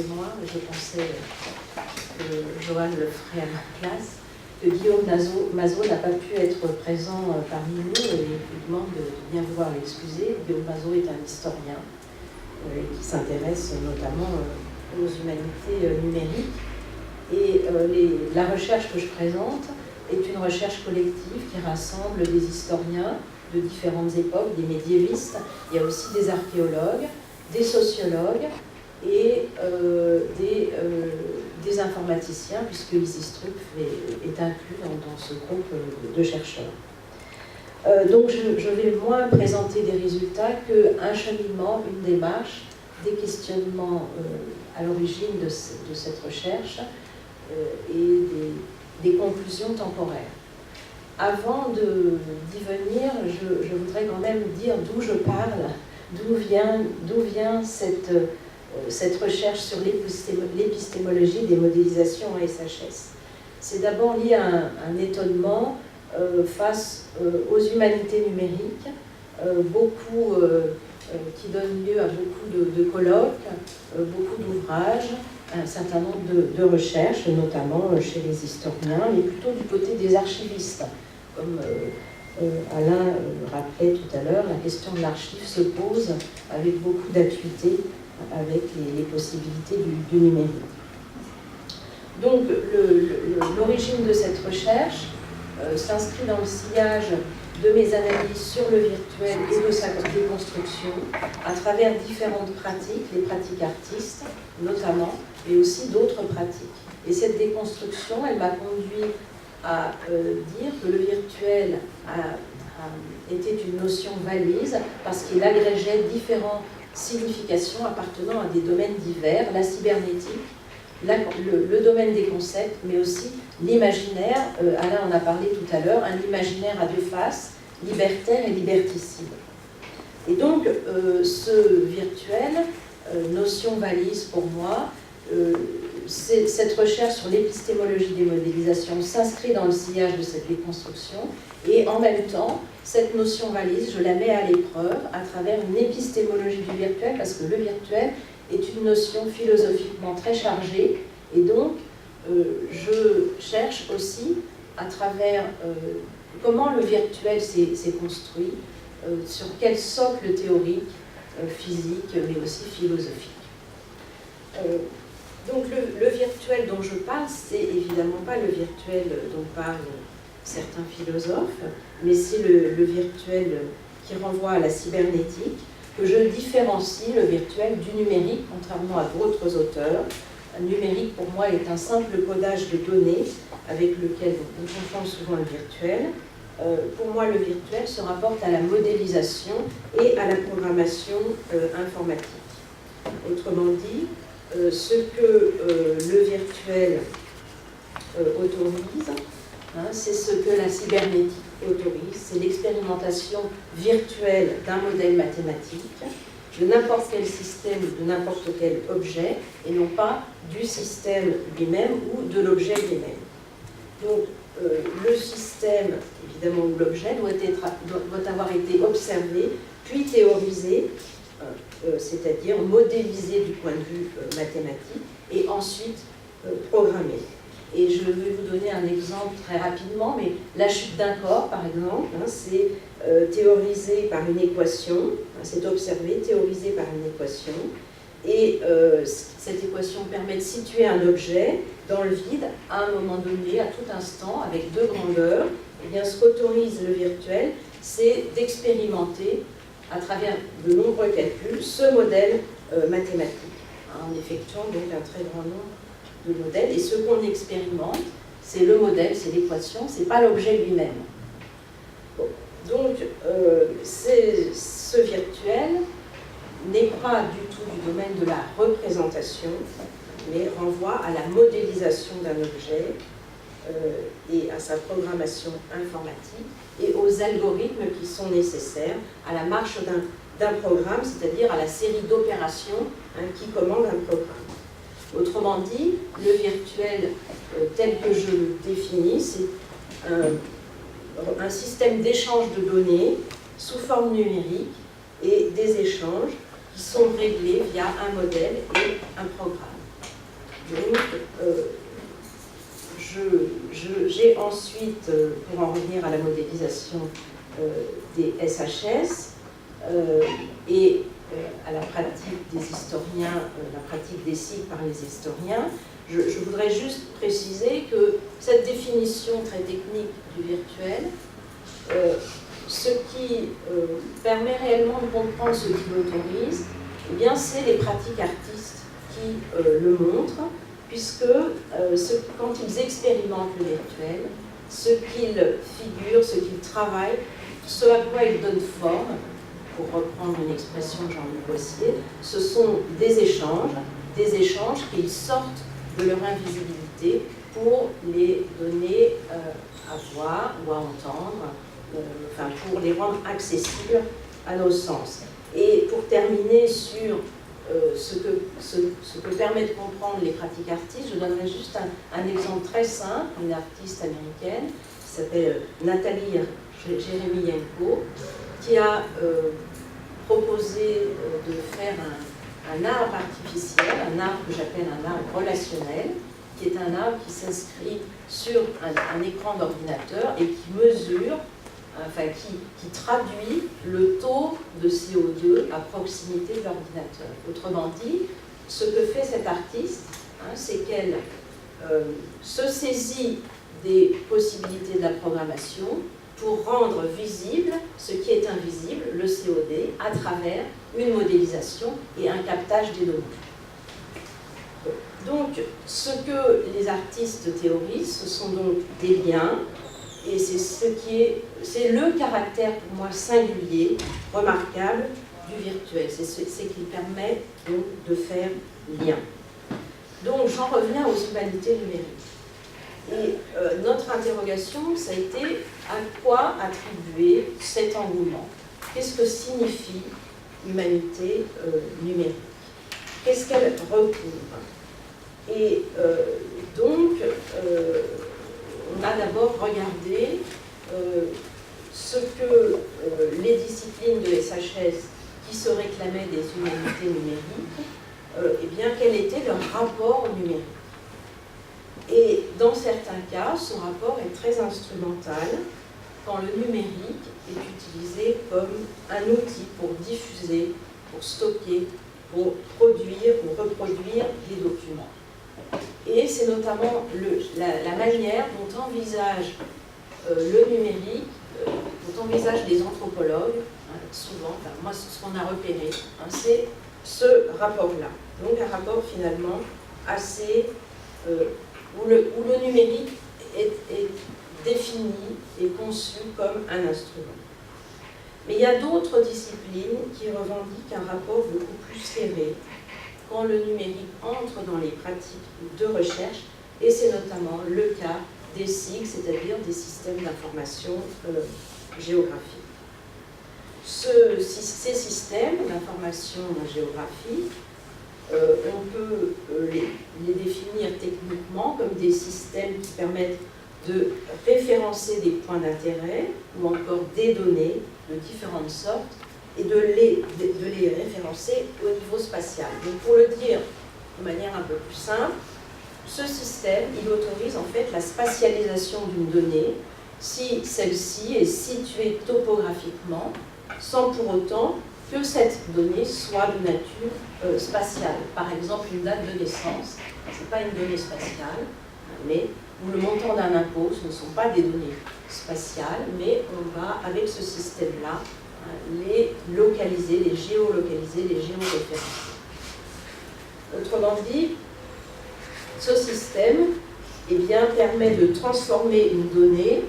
moi, je pensais que Johan le ferait à ma place, que Guillaume Mazot n'a pas pu être présent parmi nous et je lui demande de bien vouloir l'excuser. Guillaume Mazot est un historien qui s'intéresse notamment aux humanités numériques. Et la recherche que je présente est une recherche collective qui rassemble des historiens de différentes époques, des médiévistes, il y a aussi des archéologues, des sociologues et des informaticiens, puisque Isis Strupp est inclus dans ce groupe de chercheurs. Donc je vais moins présenter des résultats qu'un cheminement, une démarche, des questionnements à l'origine de cette recherche et des conclusions temporaires. Avant d'y venir, je voudrais quand même dire d'où je parle, d'où vient cette recherche sur l'épistémologie des modélisations en SHS. C'est d'abord lié à un étonnement face aux humanités numériques, qui donne lieu à beaucoup de colloques, beaucoup d'ouvrages, un certain nombre de recherches, notamment chez les historiens, mais plutôt du côté des archivistes. Comme Alain rappelait tout à l'heure, la question de l'archive se pose avec beaucoup d'acuité, avec les possibilités du numérique. Donc l'origine de cette recherche s'inscrit dans le sillage de mes analyses sur le virtuel et de sa déconstruction à travers différentes pratiques, les pratiques artistes notamment, mais aussi d'autres pratiques. Et cette déconstruction, elle m'a conduit à dire que le virtuel était une notion valise parce qu'il agrégeait différentes significations appartenant à des domaines divers, la cybernétique, le domaine des concepts, mais aussi l'imaginaire. Alain en a parlé tout à l'heure, un imaginaire à deux faces, libertaire et liberticide. Et donc, ce virtuel, notion valise pour moi, cette recherche sur l'épistémologie des modélisations s'inscrit dans le sillage de cette déconstruction et en même temps, cette notion valise, je la mets à l'épreuve à travers une épistémologie du virtuel parce que le virtuel est une notion philosophiquement très chargée et donc je cherche aussi à travers comment le virtuel s'est construit, sur quel socle théorique, physique mais aussi philosophique. Donc le virtuel dont je parle, c'est évidemment pas le virtuel dont parlent certains philosophes, mais c'est le virtuel qui renvoie à la cybernétique, que je différencie le virtuel du numérique, contrairement à d'autres auteurs. Un numérique, pour moi, est un simple codage de données avec lequel on confond souvent le virtuel. Pour moi, le virtuel se rapporte à la modélisation et à la programmation informatique. Autrement dit, ce que le virtuel autorise, c'est ce que la cybernétique autorise, c'est l'expérimentation virtuelle d'un modèle mathématique, de n'importe quel système, de n'importe quel objet, et non pas du système lui-même ou de l'objet lui-même. Donc, le système, évidemment, ou l'objet doit avoir été observé, puis théorisé, c'est-à-dire modélisé du point de vue mathématique, et ensuite programmé. Et je vais vous donner un exemple très rapidement, mais la chute d'un corps, par exemple, c'est théorisé par une équation, c'est observé, théorisé par une équation, et cette équation permet de situer un objet dans le vide à un moment donné, à tout instant, avec deux grandeurs. Et bien, ce qu'autorise le virtuel, c'est d'expérimenter à travers de nombreux calculs ce modèle mathématique, en effectuant donc un très grand nombre de modèles. Et ce qu'on expérimente, c'est le modèle, c'est l'équation, c'est pas l'objet lui-même. Bon. Donc, ce virtuel n'est pas du tout du domaine de la représentation, mais renvoie à la modélisation d'un objet et à sa programmation informatique et aux algorithmes qui sont nécessaires à la marche d'un programme, c'est-à-dire à la série d'opérations qui commande un programme. Autrement dit, le virtuel tel que je le définis, c'est un système d'échange de données sous forme numérique et des échanges qui sont réglés via un modèle et un programme. J'ai ensuite, pour en revenir à la modélisation des SHS et à la pratique des historiens, la pratique des cycles par les historiens, je voudrais juste préciser que cette définition très technique du virtuel, ce qui permet réellement de comprendre ce qui l'autorise, eh bien, c'est les pratiques artistes qui le montrent, puisque quand ils expérimentent le virtuel, ce qu'ils figurent, ce qu'ils travaillent, ce à quoi ils donnent forme, pour reprendre une expression de Jean-Luc Boissier, ce sont des échanges qu'ils sortent de leur invisibilité pour les donner à voir ou à entendre, enfin pour les rendre accessibles à nos sens. Et pour terminer sur ce que permet de comprendre les pratiques artistes, je donnerai juste un exemple très simple, une artiste américaine qui s'appelle Nathalie Jeremienko, qui a proposé de faire un arbre artificiel, un arbre que j'appelle un arbre relationnel, qui est un arbre qui s'inscrit sur un écran d'ordinateur et qui mesure, enfin qui traduit le taux de CO2 à proximité de l'ordinateur. Autrement dit, ce que fait cette artiste, c'est qu'elle se saisit des possibilités de la programmation pour rendre visible ce qui est invisible, le COD, à travers une modélisation et un captage des données. Donc, ce que les artistes théorisent, ce sont donc des liens, et c'est le caractère pour moi singulier, remarquable du virtuel. C'est ce qui permet donc de faire lien. Donc, j'en reviens aux humanités numériques. Et notre interrogation, ça a été à quoi attribuer cet engouement? Qu'est-ce que signifie humanité numérique? Qu'est-ce qu'elle recouvre? Et donc, on a d'abord regardé ce que les disciplines de SHS qui se réclamaient des humanités numériques, eh bien, quel était leur rapport au numérique. Et dans certains cas, ce rapport est très instrumental quand le numérique est utilisé comme un outil pour diffuser, pour stocker, pour produire ou reproduire des documents. Et c'est notamment la manière dont envisage le numérique, dont envisagent les anthropologues, souvent, enfin, moi ce qu'on a repéré, c'est ce rapport-là. Donc un rapport finalement assez... où le numérique est défini et conçu comme un instrument. Mais il y a d'autres disciplines qui revendiquent un rapport beaucoup plus serré quand le numérique entre dans les pratiques de recherche, et c'est notamment le cas des SIG, c'est-à-dire des systèmes d'information géographique. Ces systèmes d'information géographique, on peut les définir techniquement comme des systèmes qui permettent de référencer des points d'intérêt ou encore des données de différentes sortes et de les référencer au niveau spatial. Donc pour le dire de manière un peu plus simple, ce système, il autorise en fait la spatialisation d'une donnée si celle-ci est située topographiquement sans pour autant que cette donnée soit de nature spatiale. Par exemple, une date de naissance, ce n'est pas une donnée spatiale, mais ou le montant d'un impôt, ce ne sont pas des données spatiales, mais on va, avec ce système-là, les localiser, les géolocaliser, les géoréférencer. Autrement dit, ce système eh bien, permet de transformer une donnée,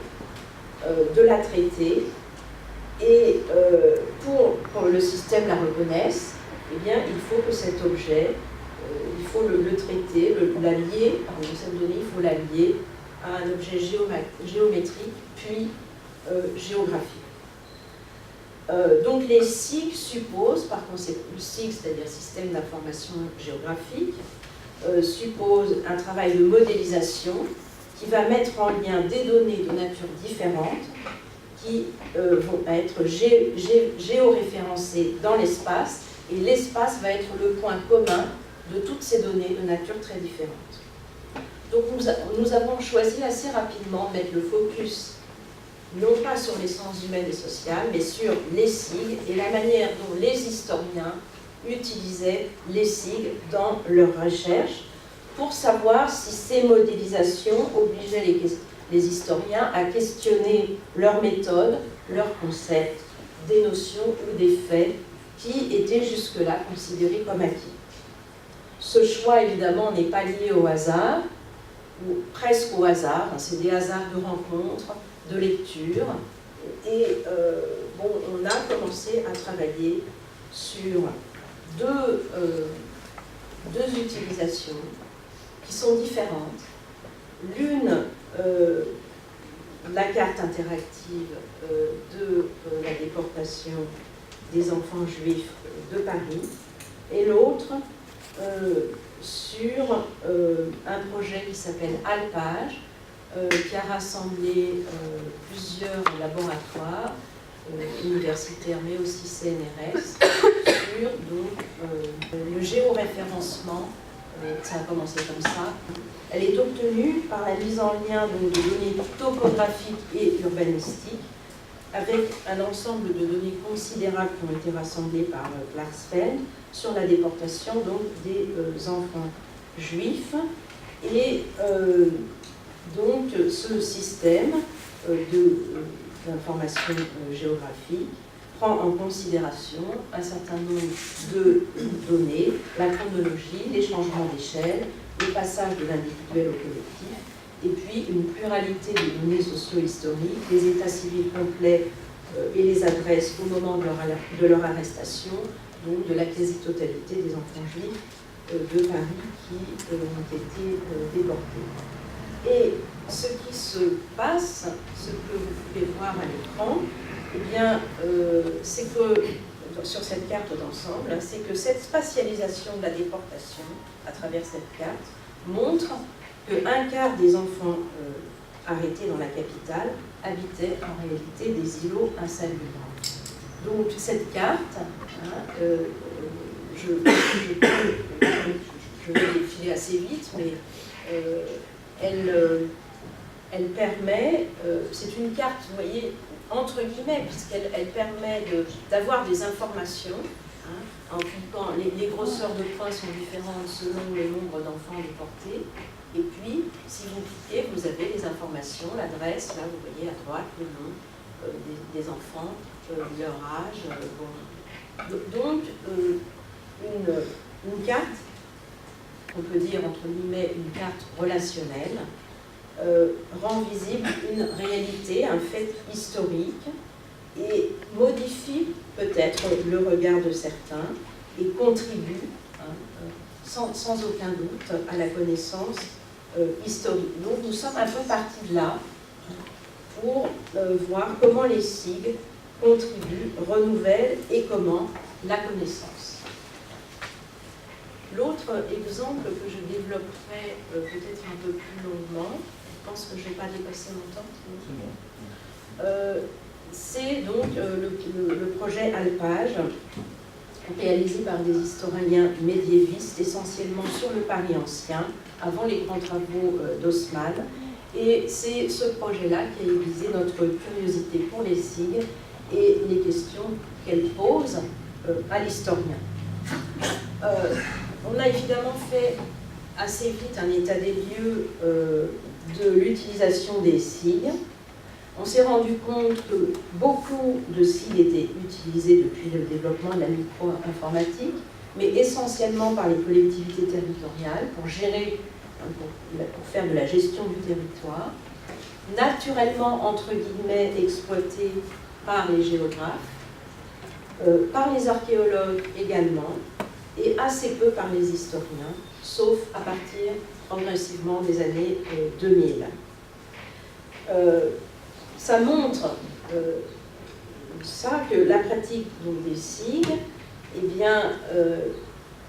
de la traiter, et pour que le système la reconnaisse, eh bien, il faut que cet objet, il faut le traiter, la lier, cette donnée, il faut la lier à un objet géométrique, puis géographique. Donc les SIG supposent, par conséquent, le SIG, c'est-à-dire Système d'information géographique, suppose un travail de modélisation qui va mettre en lien des données de nature différente qui vont être géoréférencées dans l'espace, et l'espace va être le point commun de toutes ces données de nature très différente. Donc nous avons choisi assez rapidement de mettre le focus non pas sur les sciences humaines et sociales, mais sur les SIG et la manière dont les historiens utilisaient les SIG dans leurs recherches pour savoir si ces modélisations obligeaient les historiens à questionner leurs méthodes, leurs concepts, des notions ou des faits qui étaient jusque-là considérés comme acquis. Ce choix, évidemment, n'est pas lié au hasard, ou presque au hasard, c'est des hasards de rencontres, de lecture, et bon, on a commencé à travailler sur deux utilisations qui sont différentes. L'une, la carte interactive de la déportation des enfants juifs de Paris, et l'autre sur un projet qui s'appelle Alpage, qui a rassemblé plusieurs laboratoires universitaires, mais aussi CNRS, sur donc, le géoréférencement. Ça a commencé comme ça. Elle est obtenue par la mise en lien donc, de données topographiques et urbanistiques, avec un ensemble de données considérables qui ont été rassemblées par Klarsfeld sur la déportation donc, des enfants juifs. Et donc ce système d'information géographique prend en considération un certain nombre de données, la chronologie, les changements d'échelle, le passage de l'individuel au collectif, et puis une pluralité de données socio-historiques, les états civils complets et les adresses au moment de leur arrestation, donc de la quasi-totalité des enfants juifs de Paris qui ont été déportés. Et ce qui se passe, ce que vous pouvez voir à l'écran, eh bien, c'est que, sur cette carte d'ensemble, c'est que cette spatialisation de la déportation, à travers cette carte, montre qu'un quart des enfants arrêtés dans la capitale habitaient en réalité des îlots insalubres. Donc cette carte, hein, je vais défiler assez vite, mais elle permet, c'est une carte, vous voyez, entre guillemets, puisqu'elle permet d'avoir des informations, hein, en cliquant, les grosseurs de points sont différentes selon le nombre d'enfants déportés, et puis, si vous cliquez, vous avez les informations, l'adresse, là vous voyez à droite le nom des enfants, leur âge, bon. Donc, une carte, on peut dire entre guillemets une carte relationnelle, rend visible une réalité, un fait historique, et modifie peut-être le regard de certains, et contribue, hein, sans aucun doute, à la connaissance historique. Donc nous sommes un peu partis de là pour voir comment les SIG contribuent, renouvellent et comment la connaissance. L'autre exemple que je développerai peut-être un peu plus longuement, je pense que je n'ai pas dépassé mon temps, c'est donc le projet Alpage, réalisé par des historiens médiévistes, essentiellement sur le Paris ancien, avant les grands travaux d'Haussmann. Et c'est ce projet-là qui a aiguisé notre curiosité pour les SIG et les questions qu'elles posent à l'historien. On a évidemment fait assez vite un état des lieux de l'utilisation des SIG. On s'est rendu compte que beaucoup de SIG étaient utilisés depuis le développement de la micro-informatique, mais essentiellement par les collectivités territoriales pour gérer, pour faire de la gestion du territoire, naturellement, entre guillemets, exploités par les géographes, par les archéologues également, et assez peu par les historiens, sauf à partir progressivement des années 2000. Ça montre ça que la pratique donc, des SIG eh bien,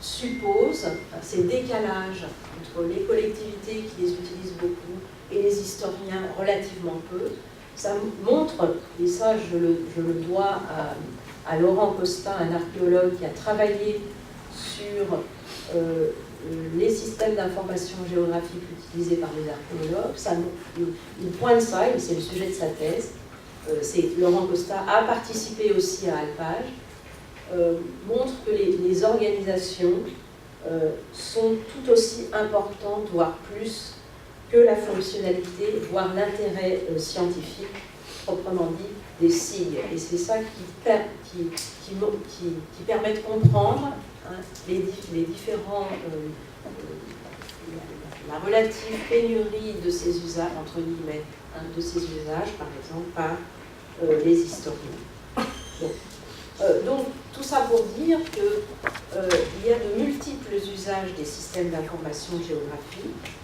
suppose ces décalages entre les collectivités qui les utilisent beaucoup et les historiens relativement peu. Ça montre, et ça je le dois à Laurent Costin, un archéologue qui a travaillé sur les systèmes d'information géographique utilisés par les archéologues, il pointe ça, et c'est le sujet de sa thèse. Laurent Costa a participé aussi à Alpage, montre que les organisations sont tout aussi importantes, voire plus, que la fonctionnalité, voire l'intérêt scientifique, proprement dit, des SIG. Et c'est ça qui permet de comprendre les différents, la relative pénurie de ces usages, entre guillemets, de ces usages, par exemple, par les historiens. Donc, tout ça pour dire qu'il y a de multiples usages des systèmes d'information géographique,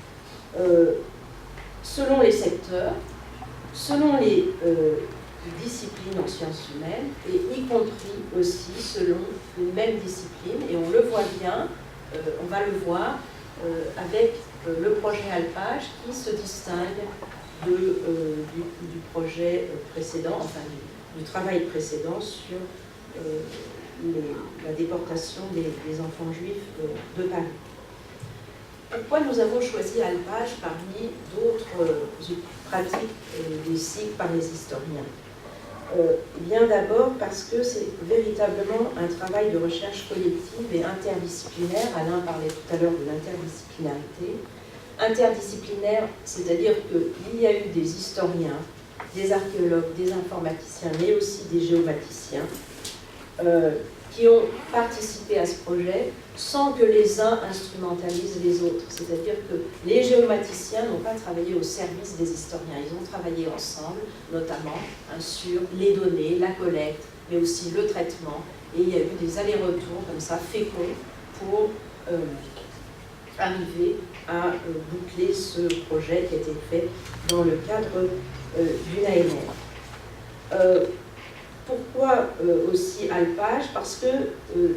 selon les secteurs, selon les disciplines en sciences humaines, et y compris aussi selon une même discipline. Et on le voit bien, on va le voir avec le projet Alpage qui se distingue du projet précédent, enfin du travail précédent sur la déportation des enfants juifs de Paris. Pourquoi nous avons choisi Alpage parmi d'autres pratiques des SIG par les historiens? Bien d'abord parce que c'est véritablement un travail de recherche collective et interdisciplinaire. Alain parlait tout à l'heure de l'interdisciplinarité. Interdisciplinaire, c'est-à-dire qu'il y a eu des historiens, des archéologues, des informaticiens, mais aussi des géomaticiens, qui ont participé à ce projet sans que les uns instrumentalisent les autres. C'est-à-dire que les géomaticiens n'ont pas travaillé au service des historiens. Ils ont travaillé ensemble, notamment sur les données, la collecte, mais aussi le traitement. Et il y a eu des allers-retours comme ça, féconds, pour arriver à boucler ce projet qui a été fait dans le cadre d'une ANR. Pourquoi aussi Alpage? Parce que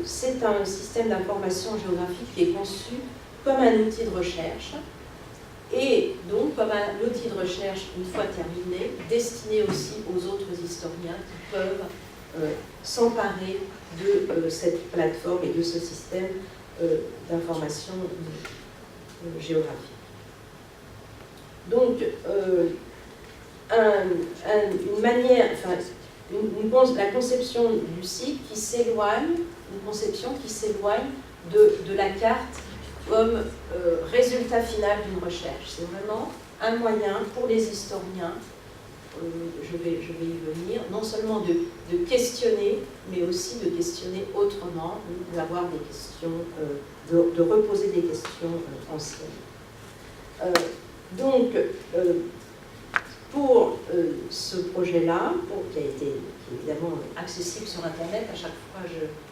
c'est un système d'information géographique qui est conçu comme un outil de recherche, et donc comme un outil de recherche, une fois terminé, destiné aussi aux autres historiens qui peuvent s'emparer de cette plateforme et de ce système d'information géographique. Donc, une manière, enfin, la conception du site qui s'éloigne, une conception qui s'éloigne de la carte comme résultat final d'une recherche. C'est vraiment un moyen pour les historiens, je vais y venir, non seulement de questionner, mais aussi de questionner autrement, d'avoir des questions, de reposer des questions anciennes. Donc, pour ce projet-là, qui est évidemment accessible sur Internet, à chaque fois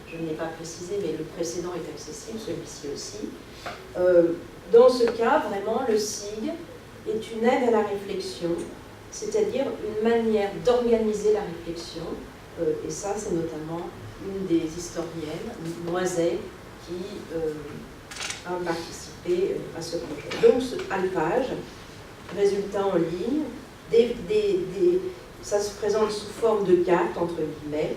je ne l'ai pas précisé, mais le précédent est accessible, celui-ci aussi. Dans ce cas, vraiment, le SIG est une aide à la réflexion, c'est-à-dire une manière d'organiser la réflexion, et ça, c'est notamment une des historiennes, Noiset, qui a participé à ce projet. Donc, ce Alpage, résultat en ligne, ça se présente sous forme de carte, entre guillemets,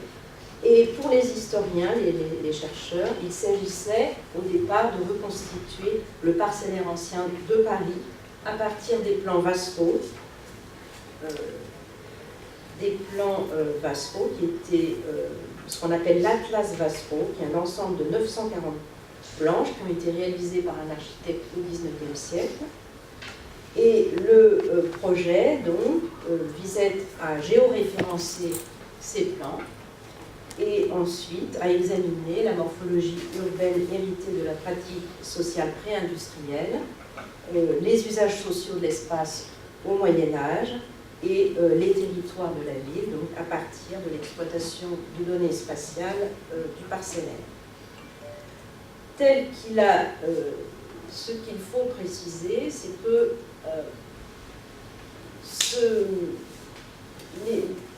et pour les historiens, les chercheurs, il s'agissait au départ de reconstituer le parcellaire ancien de Paris à partir des plans Vassereau, qui étaient ce qu'on appelle l'Atlas Vassereau, qui est un ensemble de 940 planches qui ont été réalisées par un architecte au XIXe siècle. Et le projet, donc, visait à géoréférencer ces plans et ensuite à examiner la morphologie urbaine héritée de la pratique sociale pré-industrielle, les usages sociaux de l'espace au Moyen-Âge et les territoires de la ville, donc à partir de l'exploitation de données spatiales du parcellaire. Tel qu'il a, ce qu'il faut préciser, c'est que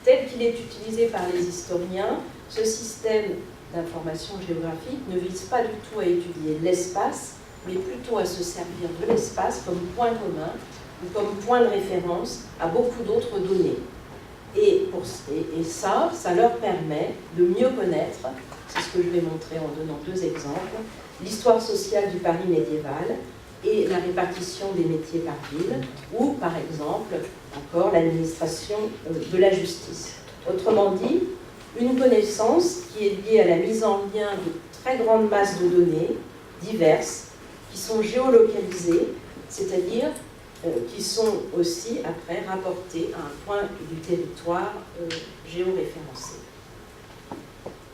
tel qu'il est utilisé par les historiens, ce système d'information géographique ne vise pas du tout à étudier l'espace, mais plutôt à se servir de l'espace comme point commun ou comme point de référence à beaucoup d'autres données. Et ça leur permet de mieux connaître C'est ce que je vais montrer en donnant deux exemples. L'histoire sociale du Paris médiéval et la répartition des métiers par ville, ou par exemple, encore l'administration de la justice. Autrement dit, une connaissance qui est liée à la mise en lien de très grandes masses de données diverses, qui sont géolocalisées, c'est-à-dire qui sont aussi après rapportées à un point du territoire géoréférencé.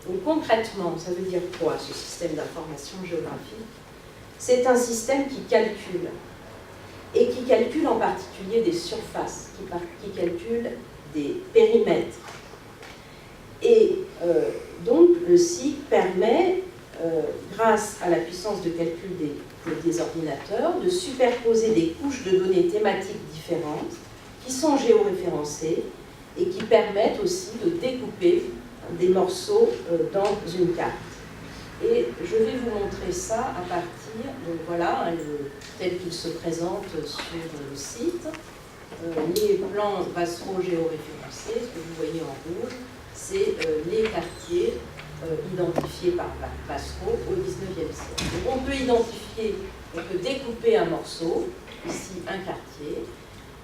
Donc concrètement, ça veut dire quoi ce système d'information géographique? C'est un système qui calcule, et qui calcule en particulier des surfaces, qui calcule des périmètres. Et donc le SIG permet, grâce à la puissance de calcul des ordinateurs, de superposer des couches de données thématiques différentes qui sont géoréférencées et qui permettent aussi de découper des morceaux dans une carte. Et je vais vous montrer ça à partir, donc voilà, tel qu'il se présente sur le site. Les plans Vassereau géoréférencés, ce que vous voyez en rouge, c'est les quartiers identifiés par Vassereau au XIXe siècle. Donc on peut identifier, on peut découper un morceau, ici un quartier,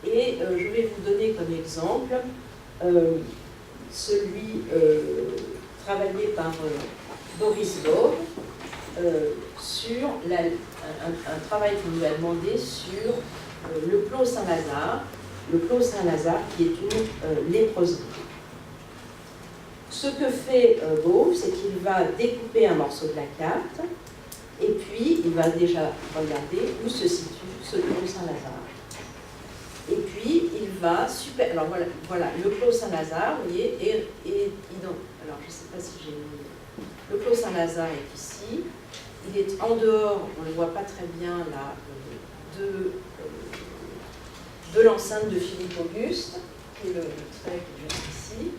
et je vais vous donner comme exemple celui travaillé par Boris Bove sur un travail qu'on lui a demandé sur le Plot Saint-Lazare, qui est une léproserie. Ce que fait Bove, c'est qu'il va découper un morceau de la carte, et puis il va déjà regarder où se situe ce Plot Saint-Lazare. Et puis il va alors voilà le Plot Saint-Lazare, vous voyez, alors je ne sais pas si j'ai mis. Le Plot Saint-Lazare est ici. Il est en dehors, on ne le voit pas très bien là, de l'enceinte de Philippe Auguste, qui est le trait qui est juste ici.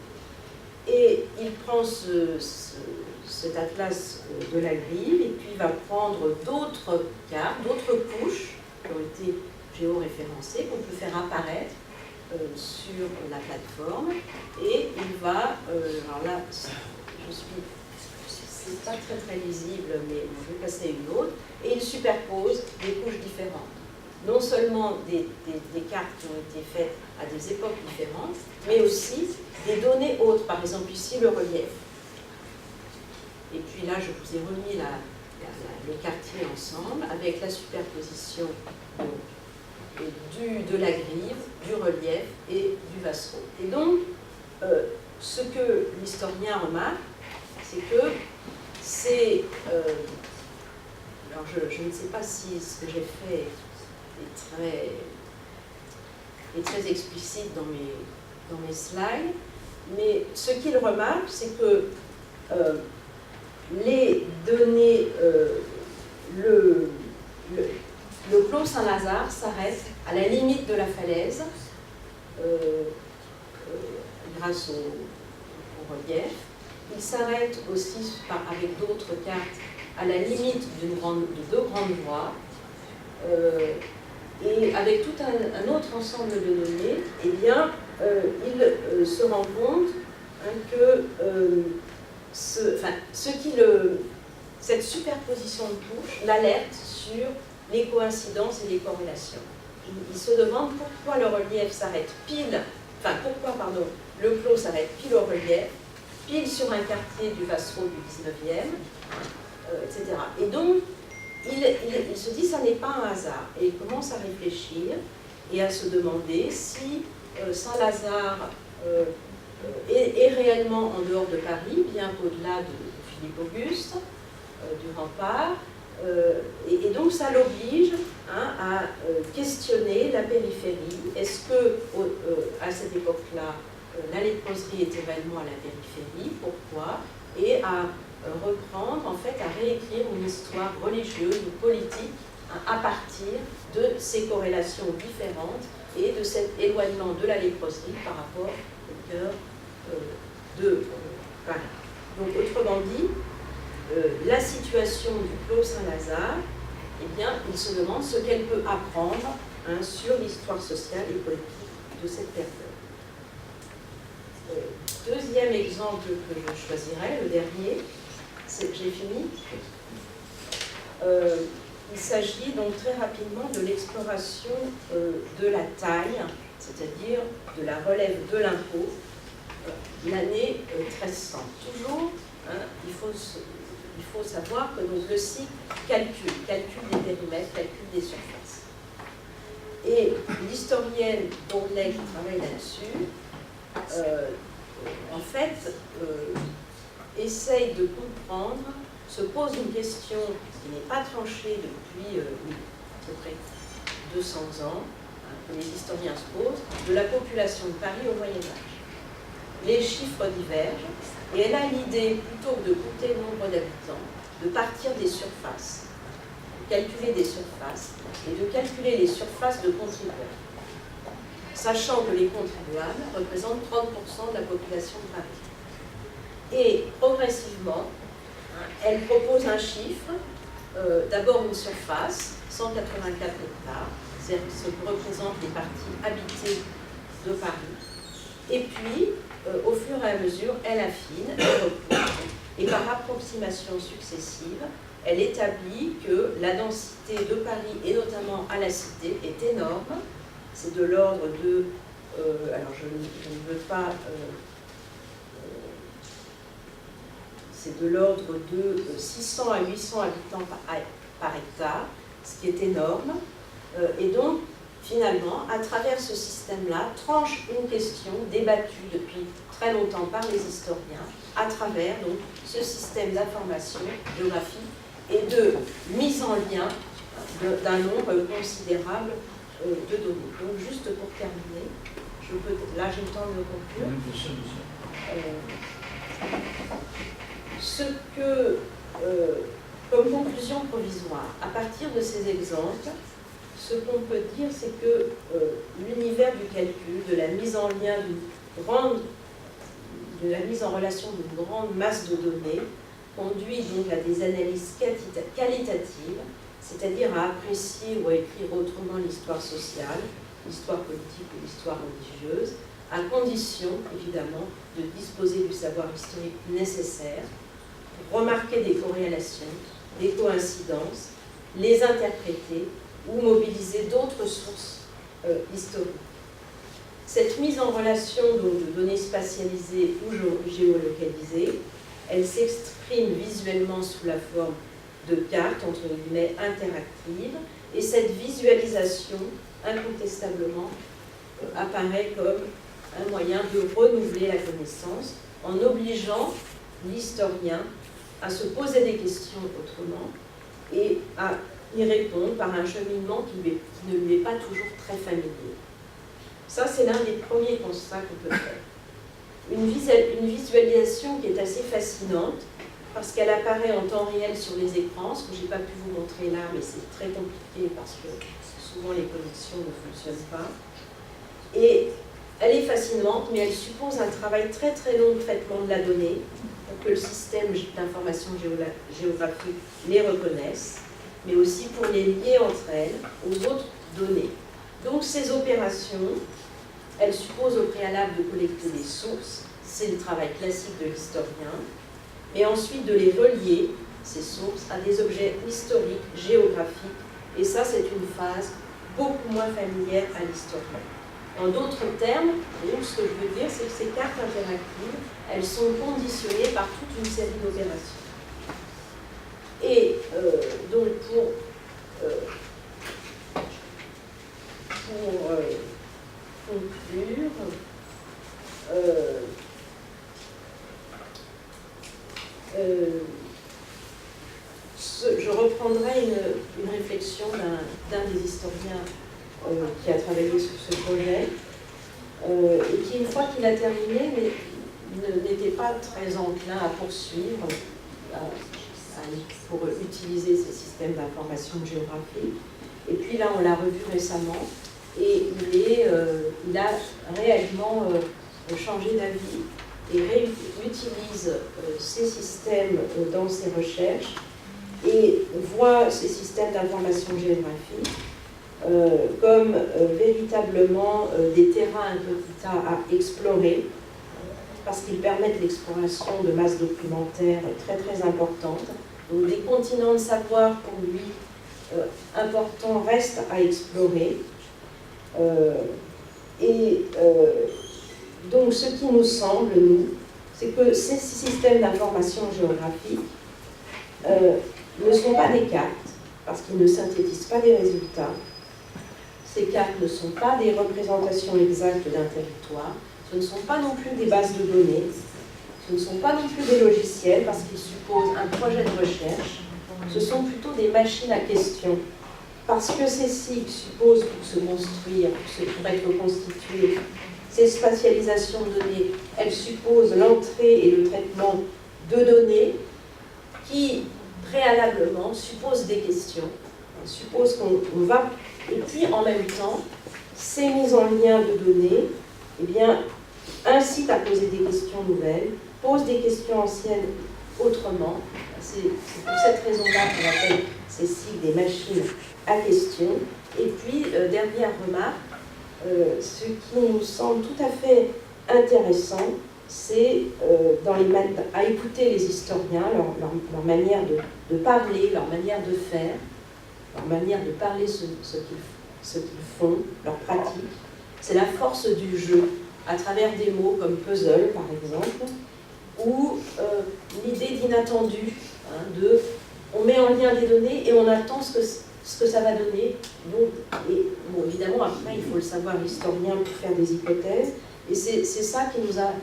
Et il prend cet atlas de la grille, et puis il va prendre d'autres cartes, d'autres couches qui ont été géoréférencées, qu'on peut faire apparaître sur la plateforme. Et il va, alors là, c'est pas très lisible, mais je vais passer à une autre, et il superpose des couches différentes. Non seulement des cartes qui ont été faites à des époques différentes, mais aussi des données autres, par exemple ici le relief. Et puis là, je vous ai remis le quartier ensemble, avec la superposition de la grille, du relief et du Vassereau. Et donc, ce que l'historien remarque, c'est que c'est... alors je ne sais pas si ce que j'ai fait est très explicite dans mes slides, mais ce qu'il remarque, c'est que les données, le Plot Saint-Lazare s'arrête à la limite de la falaise, grâce au relief. Il s'arrête aussi avec d'autres cartes à la limite de deux grandes voies. Et avec tout un autre ensemble de données, eh bien, il se rend compte que cette superposition de couches l'alerte sur les coïncidences et les corrélations. Il se demande pourquoi le relief s'arrête le Plot s'arrête pile au relief, pile sur un quartier du Vassereau du 19e, etc. Et donc, il se dit, ça n'est pas un hasard. Et il commence à réfléchir et à se demander si Saint-Lazare est réellement en dehors de Paris, bien qu'au-delà de Philippe Auguste, du rempart. Et donc, ça l'oblige à questionner la périphérie. Est-ce que, à cette époque-là, la léproserie était réellement à la périphérie? Pourquoi? Et à reprendre, en fait, à réécrire une histoire religieuse ou politique à partir de ces corrélations différentes et de cet éloignement de la léproserie par rapport au cœur de Paris. Donc, autrement dit, la situation du Plot Saint-Lazare, eh bien, il se demande ce qu'elle peut apprendre sur l'histoire sociale et politique de cette période. Deuxième exemple que je choisirais, le dernier, J'ai fini. Il s'agit donc très rapidement de l'exploration de la taille, c'est-à-dire de la relève de l'impôt, l'année 1300. Toujours, hein, il faut savoir que donc, le cycle calcule des périmètres, calcule des surfaces. Et l'historienne Bourlet qui travaille là-dessus, en fait, essaye de comprendre, se pose une question qui n'est pas tranchée depuis à peu près 200 ans, hein, que les historiens se posent, de la population de Paris au Moyen-Âge. Les chiffres divergent, et elle a l'idée, plutôt que de compter le nombre d'habitants, de partir des surfaces, de calculer des surfaces, et de calculer les surfaces de contribuables, sachant que les contribuables représentent 30% de la population de Paris. Et progressivement, elle propose un chiffre, d'abord une surface, 184 hectares, c'est ce que représentent les parties habitées de Paris. Et puis, au fur et à mesure, elle affine, elle repousse, et par approximation successive, elle établit que la densité de Paris, et notamment à la Cité, est énorme. C'est de l'ordre de... alors, je ne veux pas... c'est de l'ordre de 600 à 800 habitants par hectare, ce qui est énorme. Et donc, finalement, à travers ce système-là, tranche une question débattue depuis très longtemps par les historiens, à travers donc, ce système d'information géographique et de mise en lien d'un nombre considérable de données. Donc, juste pour terminer, là j'ai le temps de conclure. Ce que, comme conclusion provisoire, à partir de ces exemples, ce qu'on peut dire, c'est que l'univers du calcul, de la mise en lien de la mise en relation d'une grande masse de données, conduit donc à des analyses qualitatives, c'est-à-dire à apprécier ou à écrire autrement l'histoire sociale, l'histoire politique ou l'histoire religieuse, à condition, évidemment, de disposer du savoir historique nécessaire, pour remarquer des corrélations, des coïncidences, les interpréter ou mobiliser d'autres sources historiques. Cette mise en relation donc, de données spatialisées ou géolocalisées, elle s'exprime visuellement sous la forme de cartes, entre guillemets, interactives, et cette visualisation, incontestablement, apparaît comme un moyen de renouveler la connaissance en obligeant l'historien à se poser des questions autrement et à y répondre par un cheminement qui ne lui est pas toujours très familier. Ça, c'est l'un des premiers constats qu'on peut faire. Une visualisation qui est assez fascinante, parce qu'elle apparaît en temps réel sur les écrans, ce que je n'ai pas pu vous montrer là, mais c'est très compliqué parce que souvent les connexions ne fonctionnent pas. Et elle est fascinante, mais elle suppose un travail très très long de traitement de la donnée pour que le système d'information géographique les reconnaisse, mais aussi pour les lier entre elles aux autres données. Donc ces opérations, elles supposent au préalable de collecter des sources, c'est le travail classique de l'historien, et ensuite de les relier, ces sources, à des objets historiques, géographiques, et ça c'est une phase beaucoup moins familière à l'historien. En d'autres termes, donc, ce que je veux dire, c'est que ces cartes interactives, elles sont conditionnées par toute une série d'opérations. Et donc pour conclure, je reprendrai une réflexion d'un des historiens qui a travaillé sur ce projet et qui, une fois qu'il a terminé, n'était pas très enclin à poursuivre pour utiliser ces systèmes d'information géographique. Et puis là, on l'a revu récemment et il a réellement changé d'avis et utilise ces systèmes dans ses recherches et voit ces systèmes d'information géographique comme véritablement des terrains incognita à explorer parce qu'ils permettent l'exploration de masses documentaires très très importantes. Donc des continents de savoir pour lui importants restent à explorer. Donc ce qui nous semble, nous, c'est que ces systèmes d'information géographique ne sont pas des cartes, parce qu'ils ne synthétisent pas des résultats. Ces cartes ne sont pas des représentations exactes d'un territoire, ce ne sont pas non plus des bases de données, ce ne sont pas non plus des logiciels, parce qu'ils supposent un projet de recherche, ce sont plutôt des machines à questions. Parce que ces cycles supposent, pour se construire, pour être constitués, ces spatialisations de données, elles supposent l'entrée et le traitement de données qui, préalablement, supposent des questions, supposent qu'on va, et puis en même temps, ces mises en lien de données, eh bien, incitent à poser des questions nouvelles, posent des questions anciennes autrement. C'est pour cette raison-là qu'on appelle ces cycles des machines à questions. Et puis, dernière remarque, ce qui nous semble tout à fait intéressant, c'est à écouter les historiens, leur manière de parler, leur manière de faire, leur manière de parler ce qu'ils font, leur pratique. C'est la force du jeu, à travers des mots comme puzzle, par exemple, ou l'idée d'inattendu, on met en lien des données et on attend ce que ça va donner. Donc, évidemment, après, il faut le savoir, l'historien, pour faire des hypothèses. Et c'est ça qui nous a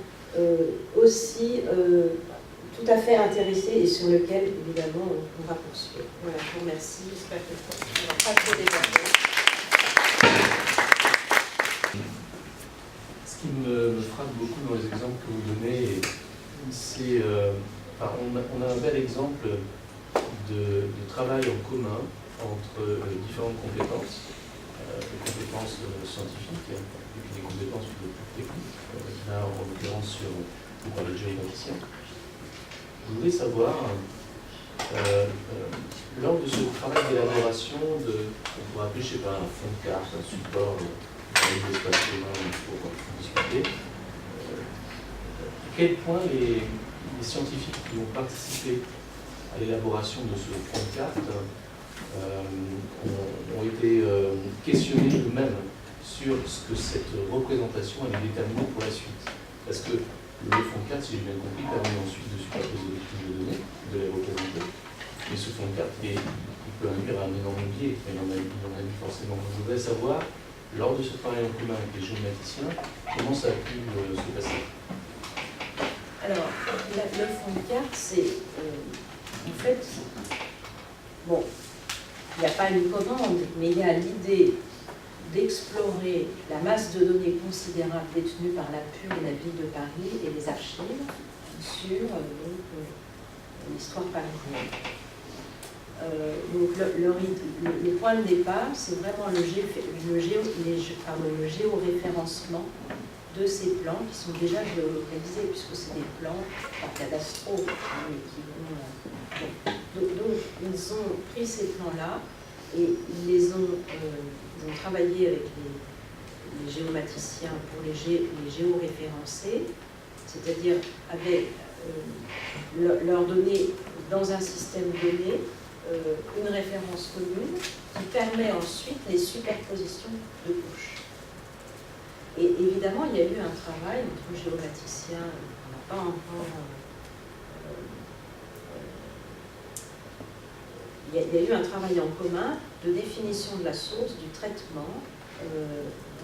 aussi tout à fait intéressés et sur lequel, évidemment, on va poursuivre. Voilà, je vous remercie. J'espère que je ne vais pas trop déborder. Ce qui me frappe beaucoup dans les exemples que vous donnez, c'est on a un bel exemple de travail en commun entre différentes compétences, les compétences scientifiques et puis les compétences plus techniques. Là, en l'occurrence, vous parlez de géomaticien. Je voulais savoir, lors de ce travail d'élaboration on pourrait appeler, je ne sais pas, un fond de carte, un support, avec des espaces communs pour discuter, à quel point les scientifiques qui ont participé à l'élaboration de ce fond de carte ont été questionnés eux-mêmes sur ce que cette représentation allait déterminer pour la suite. Parce que le fond de carte, si j'ai bien compris, permet ensuite de superposer les flux de données, de les représenter. Mais ce fond de carte, il peut induire un énorme biais, il en a eu forcément. Je voudrais savoir, lors de ce travail en commun avec les géomaticiens, comment ça a pu se passer? Alors, le fond de carte, c'est en fait, bon, il n'y a pas une commande, mais il y a l'idée d'explorer la masse de données considérable détenue par la PUR et la ville de Paris et les archives sur l'histoire parisienne. Donc le point de départ, c'est vraiment le géoréférencement de ces plans qui sont déjà géolocalisés, puisque c'est des plans cadastraux, donc ils ont pris ces plans-là et ils ont travaillé avec les géomaticiens pour les géoréférencer, c'est-à-dire avec leur donner dans un système donné une référence commune qui permet ensuite les superpositions de couches. Et évidemment, il y a eu un travail entre géomaticiens, on n'a pas encore... il y a eu un travail en commun de définition de la source, du traitement,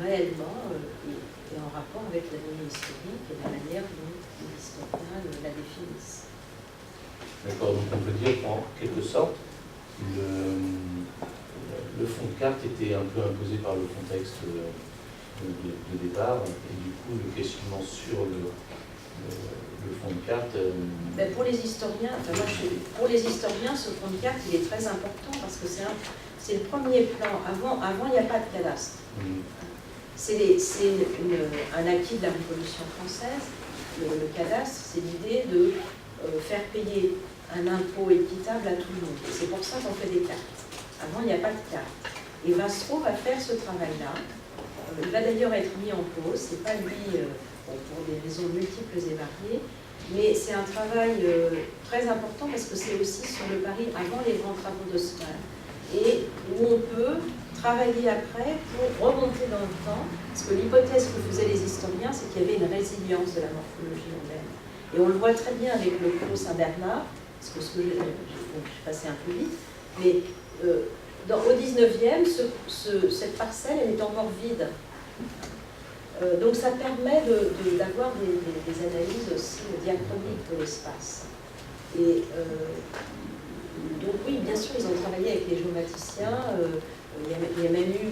réellement, et en rapport avec la donnée historique et la manière dont les historiens la définissent. D'accord, donc on peut dire qu'en quelque sorte, le fond de carte était un peu imposé par le contexte de départ, et du coup le questionnement sur le fond de carte... Ben pour les historiens, pour les historiens, ce fond de carte il est très important parce que c'est le premier plan. Avant il n'y a pas de cadastre. C'est un acquis de la Révolution française. Le cadastre, c'est l'idée de faire payer un impôt équitable à tout le monde. C'est pour ça qu'on fait des cartes. Avant, il n'y a pas de carte. Et Vassereau va faire ce travail-là il va d'ailleurs être mis en pause, c'est pas lui, pour des raisons multiples et variées, mais c'est un travail très important parce que c'est aussi sur le Paris avant les grands travaux d'Haussmann, et où on peut travailler après pour remonter dans le temps, parce que l'hypothèse que faisaient les historiens, c'est qu'il y avait une résilience de la morphologie urbaine. Et on le voit très bien avec le Clos Saint-Bernard, parce que je suis passée un peu vite, mais au 19e, cette parcelle, elle est encore vide. Donc ça permet d'avoir des analyses aussi diachroniques de l'espace. Et donc oui, bien sûr, ils ont travaillé avec les géomaticiens. Il y a même eu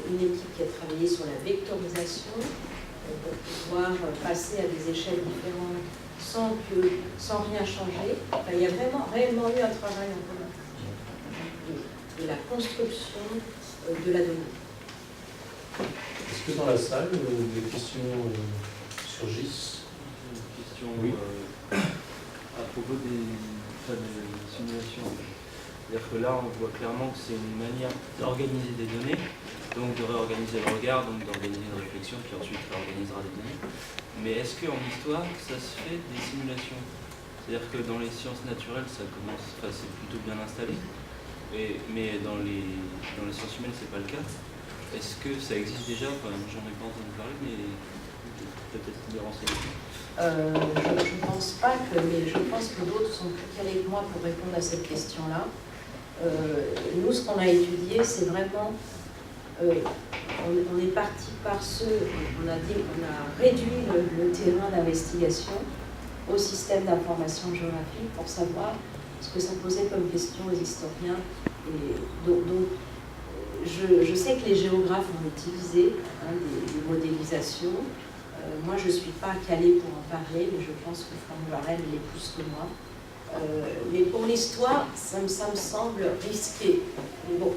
une équipe qui a travaillé sur la vectorisation pour pouvoir passer à des échelles différentes sans rien changer. Enfin, il y a réellement eu un travail en commun. Et la construction de la donnée. Est-ce que dans la salle, des questions surgissent? Une question oui. À propos des simulations. C'est-à-dire que là, on voit clairement que c'est une manière d'organiser des données, donc de réorganiser le regard, donc d'organiser une réflexion qui ensuite réorganisera des données. Mais est-ce qu'en histoire, ça se fait des simulations? C'est-à-dire que dans les sciences naturelles, ça commence, enfin, c'est plutôt bien installé, mais dans les sciences humaines, c'est pas le cas. Est-ce que ça existe déjà? Enfin, j'en ai pas entendu parler, mais peut-être des renseignements. Je ne pense pas mais je pense que d'autres sont plus calés que moi pour répondre à cette question-là. Nous, ce qu'on a étudié, c'est vraiment, on est parti par on a réduit le terrain d'investigation au système d'information géographique pour savoir ce que ça posait comme question aux historiens. Et donc je sais que les géographes ont utilisé des modélisations. Moi, je ne suis pas calée pour en parler, mais je pense que Franck Varenne, il est plus que moi. Mais pour l'histoire, ça me semble risqué. Mais bon,